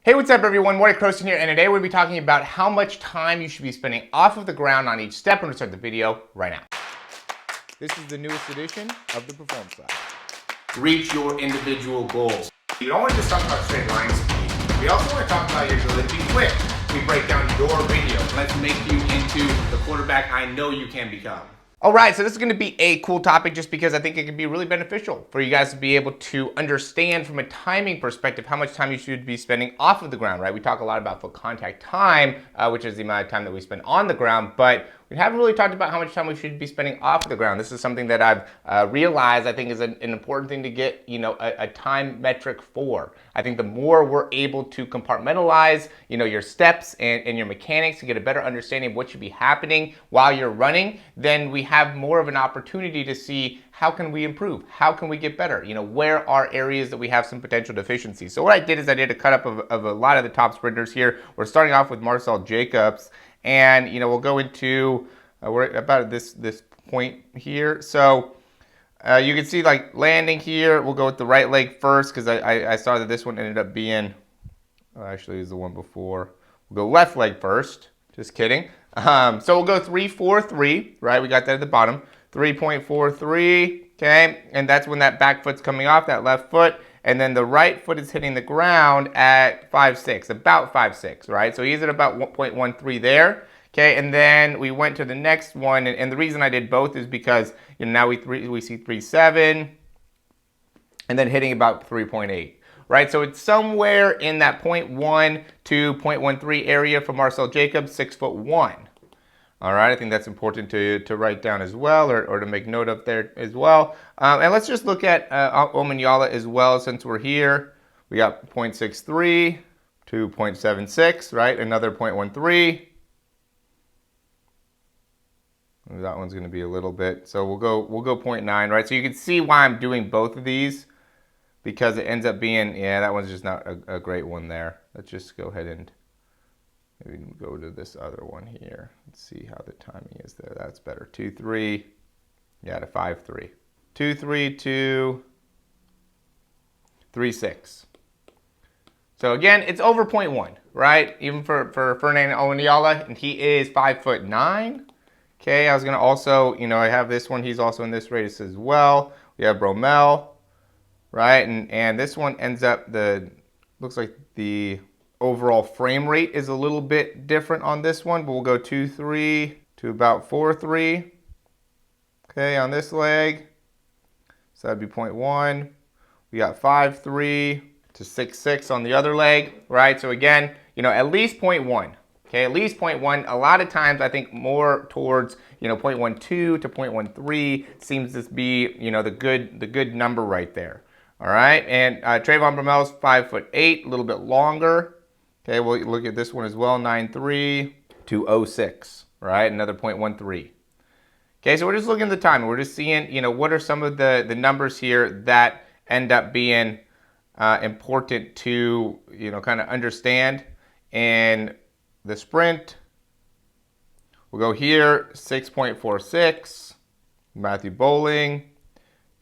Hey, what's up everyone? Morey Croson here, and today we'll be talking about how much time you should be spending off of the ground on each step. I'm gonna start the video right now. This is the newest edition of the Performance Lab. Reach your individual goals. You don't want to just talk about straight line speed. We also want to talk about your ability to be quick. We break down your video. Let's make you into the quarterback I know you can become. All right, so this is going to be a cool topic just because I think it can be really beneficial for you guys to be able to understand from a timing perspective how much time you should be spending off of the ground, right? We talk a lot about foot contact time, which is the amount of time that we spend on the ground, but we haven't really talked about how much time we should be spending off of the ground. This is something that I've realized I think is an important thing to get, a time metric for. I think the more we're able to compartmentalize, your steps and your mechanics to get a better understanding of what should be happening while you're running, then we have more of an opportunity to see how can we improve? How can we get better? Where are areas that we have some potential deficiencies? So what I did is I did a cut up of a lot of the top sprinters here. We're starting off with Marcel Jacobs. And we'll go into we're about this point here. So you can see like landing here. We'll go with the right leg first because I saw that this one ended up being actually is the one before. We'll go left leg first. Just kidding. So we'll go 3-4-3. Right, we got that at the bottom. 3.43. Okay, and that's when that back foot's coming off that left foot. And then the right foot is hitting the ground at 5.6, about 5.6, right? So he's at about 1.13 there, okay? And then we went to the next one, and the reason I did both is because now we see 3.7, and then hitting about 3.8, right? So it's somewhere in that 0.1 to 0.13 area for Marcel Jacobs, 6'1". All right, I think that's important to write down as well, or to make note of there as well. And let's just look at Omanyala as well since we're here. We got 0.63 to 0.76, right? Another 0.13. That one's going to be a little bit. So we'll go 0.9, right? So you can see why I'm doing both of these because it ends up being, yeah, that one's just not a great one there. Let's just go ahead and maybe go to this other one here. Let's see how the timing is there. That's better. 2.3, yeah, to 5.3. 2.3 to 3.6. So again, it's over 0.1, right? Even for Fernando Omanyala, and he is 5'9". Okay, I was gonna also, I have this one. He's also in this race as well. We have Bromell, right? And this one ends up looks like the overall frame rate is a little bit different on this one, but we'll go 2.3 to about 4.3. Okay, on this leg. So that'd be 0.1. We got 5.3 to 6.6 on the other leg, right? So again, at least 0.1. Okay, at least 0.1. A lot of times I think more towards, 0.12 to 0.13 seems to be, the good number right there. All right, and Trayvon Bromell's 5'8", a little bit longer. Okay, we'll look at this one as well, 9.3 to 0.6, right? Another 0.13. Okay, so we're just looking at the time. We're just seeing, what are some of the numbers here that end up being important to, kind of understand. And the sprint, we'll go here, 6.46. Matthew Bowling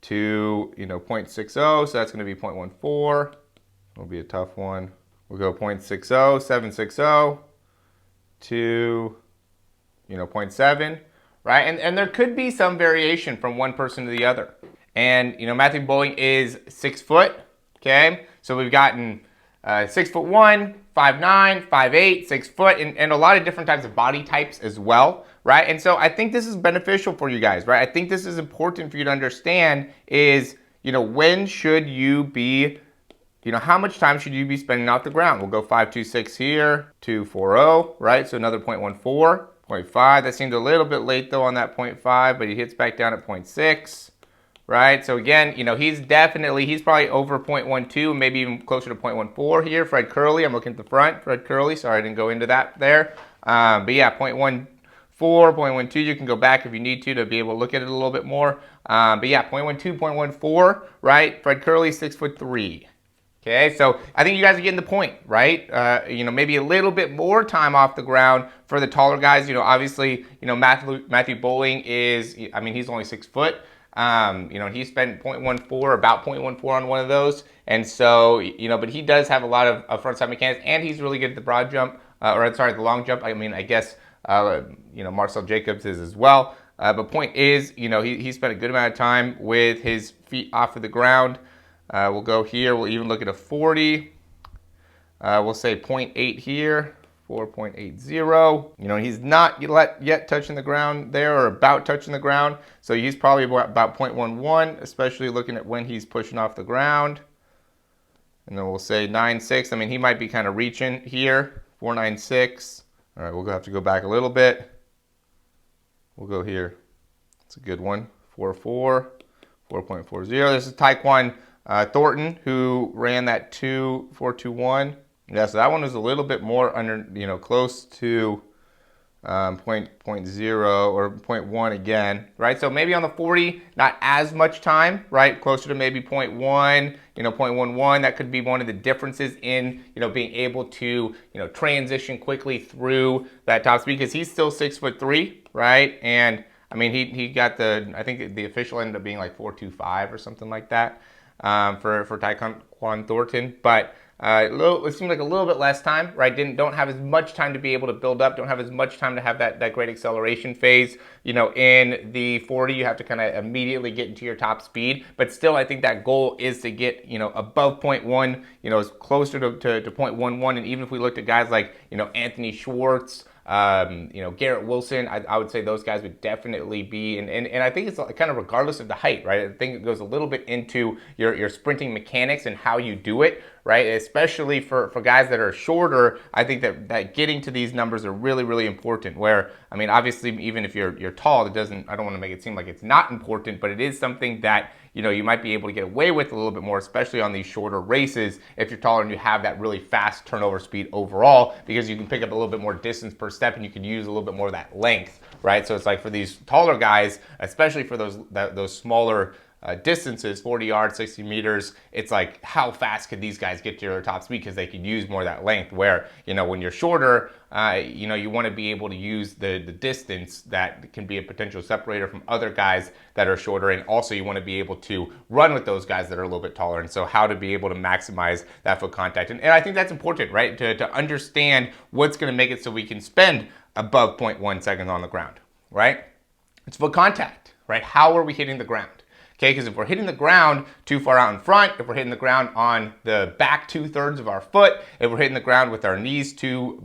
to, 0.60, so that's going to be 0.14. It'll be a tough one. We'll go 0.60, 760 to, 0.7, right? And there could be some variation from one person to the other. And, Matthew Bowling is 6 foot, okay? So we've gotten 6'1", 5'9", 5'8", 6 foot, and a lot of different types of body types as well, right? And so I think this is beneficial for you guys, right? I think this is important for you to understand is, when should you be how much time should you be spending off the ground? We'll go 5.26 here, 2.40, right? So another 0.14, 0.5. That seemed a little bit late though on that 0.5, but he hits back down at 0.6, right? So again, he's probably over 0.12, maybe even closer to 0.14 here. Fred Curley, I'm looking at the front. Fred Curley, sorry I didn't go into that there. But yeah, 0.14, 0.12, you can go back if you need to be able to look at it a little bit more. But yeah, 0.12, 0.14, right? Fred Curley, 6'3". Okay, so I think you guys are getting the point, right? Maybe a little bit more time off the ground for the taller guys. Obviously, Matthew Bowling is, he's only 6 foot. You know, he spent 0.14, about 0.14 on one of those. And so, you know, but he does have a lot of frontside mechanics, and he's really good at the broad jump, or sorry, the long jump. I mean, I guess, you know, Marcel Jacobs is as well. But point is, you know, he spent a good amount of time with his feet off of the ground. We'll go here. We'll even look at a 40. We'll say 0.8 here, 4.80. You know, he's not yet touching the ground there, or about touching the ground. So he's probably about 0.11, especially looking at when he's pushing off the ground. And then we'll say 9.6. I mean, he might be kind of reaching here, 4.96. All right, we'll have to go back a little bit. We'll go here. It's a good one, 4.4, 4.40. This is Taekwon Thornton, who ran that 4.21. Yeah, so that one was a little bit more under, you know, close to 0.0 or 0.1 again, right? So maybe on the 40, not as much time, right? Closer to maybe 0.1, you know, 0.11. That could be one of the differences in, you know, being able to, you know, transition quickly through that top speed, because he's still 6'3", right? And I mean, he got I think the official ended up being like 4.25 or something like that for Taekwon Thornton, but it seemed like a little bit less time, right? Don't have as much time to be able to build up, don't have as much time to have that great acceleration phase. You know, in the 40, you have to kind of immediately get into your top speed, but still, I think that goal is to get, you know, above 0.1, you know, closer to 0.11, and even if we looked at guys like, you know, Anthony Schwartz, you know, Garrett Wilson, I would say those guys would definitely be, and I think it's kind of regardless of the height, right? I think it goes a little bit into your sprinting mechanics and how you do it, right? Especially for guys that are shorter, I think that getting to these numbers are really, really important. Where, I mean, obviously, even if you're tall, I don't want to make it seem like it's not important, but it is something that, you know, you might be able to get away with a little bit more, especially on these shorter races, if you're taller and you have that really fast turnover speed overall, because you can pick up a little bit more distance per step and you can use a little bit more of that length, right? So it's like for these taller guys, especially for those smaller distances, 40 yards, 60 meters, it's like, how fast could these guys get to your top speed, because they could use more of that length, where, you know, when you're shorter, you know, you want to be able to use the distance that can be a potential separator from other guys that are shorter, and also you want to be able to run with those guys that are a little bit taller, and so how to be able to maximize that foot contact. And I think that's important, right, to understand what's going to make it so we can spend above 0.1 seconds on the ground, right? It's foot contact, right? How are we hitting the ground? Okay, because if we're hitting the ground too far out in front, if we're hitting the ground on the back 2/3 of our foot, if we're hitting the ground with our knees too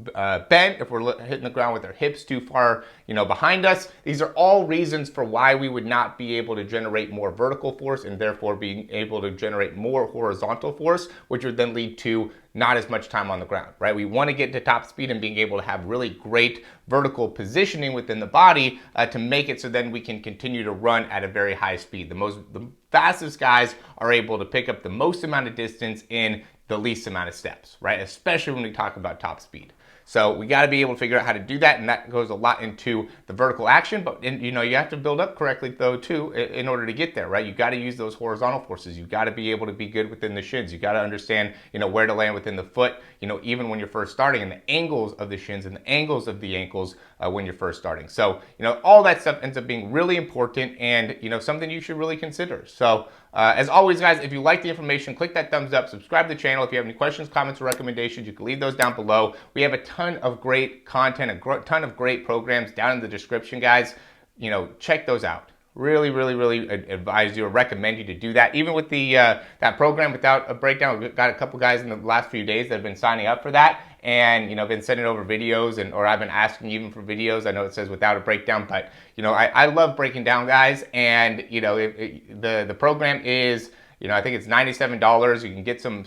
bent, if we're hitting the ground with our hips too far, you know, behind us, these are all reasons for why we would not be able to generate more vertical force, and therefore being able to generate more horizontal force, which would then lead to not as much time on the ground, right? We want to get to top speed and being able to have really great vertical positioning within the body to make it so then we can continue to run at a very high speed. The fastest guys are able to pick up the most amount of distance in the least amount of steps, right? Especially when we talk about top speed. So we got to be able to figure out how to do that, and that goes a lot into the vertical action. But you know, you have to build up correctly though too in order to get there, right? You got to use those horizontal forces. You got to be able to be good within the shins. You got to understand, you know, where to land within the foot. You know, even when you're first starting, and the angles of the shins and the angles of the ankles when you're first starting. So you know, all that stuff ends up being really important, and you know, something you should really consider. So as always, guys, if you like the information, click that thumbs up, subscribe to the channel. If you have any questions, comments, or recommendations, you can leave those down below. We have a ton of great content, a ton of great programs down in the description, guys. You know, check those out. Really, really, really advise you or recommend you to do that. Even with the that program without a breakdown, we've got a couple guys in the last few days that have been signing up for that, and you know, been sending over videos, or I've been asking even for videos. I know it says without a breakdown, but you know, I love breaking down, guys, and you know, the program is, you know, I think it's $97. You can get some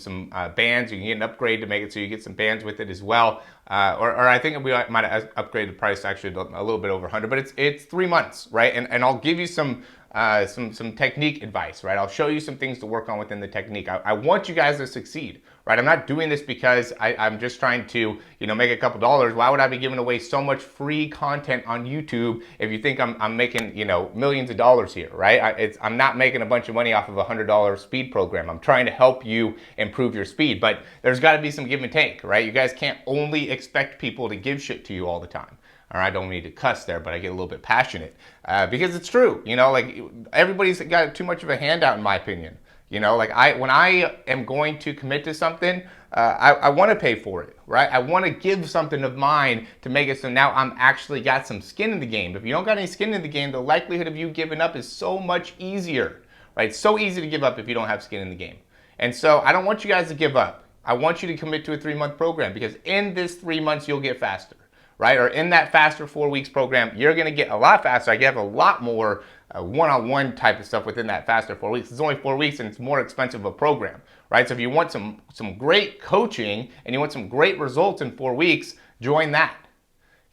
bands. You can get an upgrade to make it so you get some bands with it as well. Or I think we might have upgraded the price actually a little bit over 100. But it's 3 months, right? And I'll give you some technique advice, right? I'll show you some things to work on within the technique. I want you guys to succeed, right? I'm not doing this because I'm just trying to, you know, make a couple dollars. Why would I be giving away so much free content on YouTube if you think I'm making, you know, millions of dollars here, right? I'm not making a bunch of money off of a $100 speed program. I'm trying to help you improve your speed, but there's got to be some give and take, right? You guys can't only expect people to give shit to you all the time. Or I don't mean to cuss there, but I get a little bit passionate because it's true. You know, like everybody's got too much of a handout, in my opinion. You know, like when I am going to commit to something, I want to pay for it, right? I want to give something of mine to make it so now I'm actually got some skin in the game. If you don't got any skin in the game, the likelihood of you giving up is so much easier, right? It's so easy to give up if you don't have skin in the game. And so I don't want you guys to give up. I want you to commit to a 3-month program because in this 3 months, you'll get faster, right? Or in that faster 4 weeks program, you're going to get a lot faster. I have a lot more one-on-one type of stuff within that faster 4 weeks. It's only 4 weeks and it's more expensive of a program, right? So if you want some great coaching and you want some great results in 4 weeks, join that,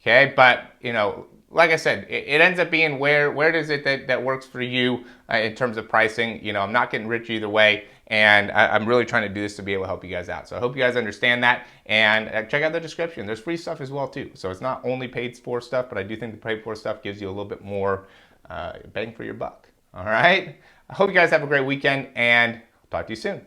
okay? But, you know, like I said, it ends up being where does it that works for you in terms of pricing. You know, I'm not getting rich either way, and I'm really trying to do this to be able to help you guys out. So I hope you guys understand that, and check out the description. There's free stuff as well too. So it's not only paid for stuff, but I do think the paid for stuff gives you a little bit more bang for your buck. All right. I hope you guys have a great weekend, and I'll talk to you soon.